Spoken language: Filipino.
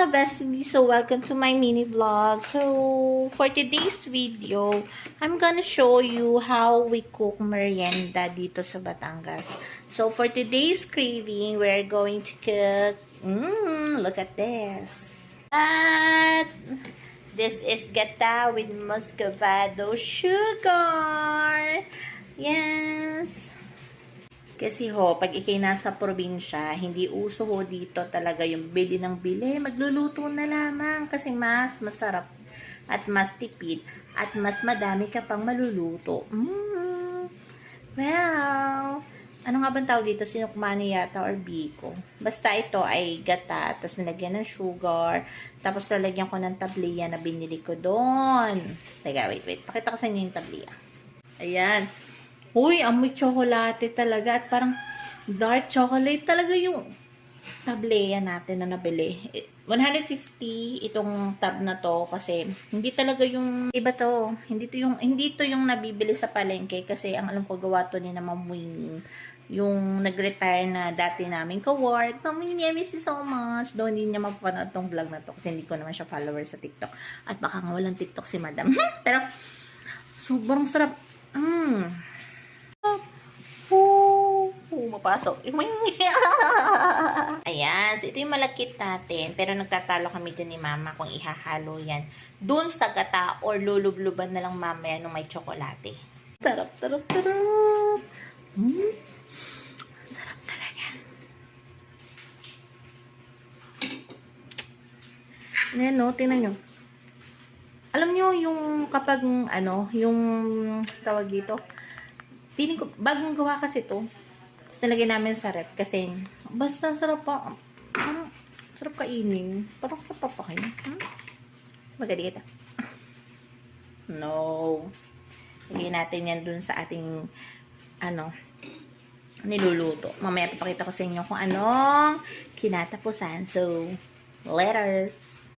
Bestie. So, welcome to my mini vlog. So, for today's video, I'm gonna show you how we cook merienda dito sa Batangas. So, for today's craving, we're going to cook, look at this. This is gata with muscovado sugar. Yes. Kasi pag ikay nasa probinsya, hindi uso dito talaga yung bili ng bili. Magluluto na lamang kasi mas masarap at mas tipid at mas madami ka pang maluluto. Well, ano nga bang tawag dito? Sinukmani yata or biko. Basta ito ay gata, tapos nilagyan ng sugar, tapos nalagyan ko ng tabliya na binili ko doon. Teka, wait. Pakita ko sa inyo yung tabliya. Ayan. Uy, amoy tsokolate talaga. At parang dark chocolate talaga yung tableya natin na nabili. 150 itong tab na to kasi hindi talaga yung iba to. Hindi to yung nabibili sa palengke kasi ang alam ko gawa to ni na Ma'am Wing, yung nag-retire na dati namin ka-work. Ma'am Wing, I miss you so much. Doon hindi niya mapapanood tong vlog na to kasi hindi ko naman siya follower sa TikTok. At baka nga walang TikTok si Madam. Pero sobrang sarap. Mapasok. Ayan. So, ito yung malakit natin. Pero nagtatalo kami dyan ni Mama kung ihahalo yan dun sa gata or lulubluban na lang mamaya nung may tsokolate. Tarap. Sarap talaga. Ayan, no? Tingnan nyo. Alam nyo, yung kapag, yung tawag dito, feeling ko, bagong gawa kasi to. Tapos nilagay namin sa rep kasi basta sarap pa. Sarap kainin. Parang sarap pa kayo. Magadi kita. No. Lagyan natin yan dun sa ating niluluto. Mamaya papakita ko sa inyo kung anong kinatapusan. So, letters.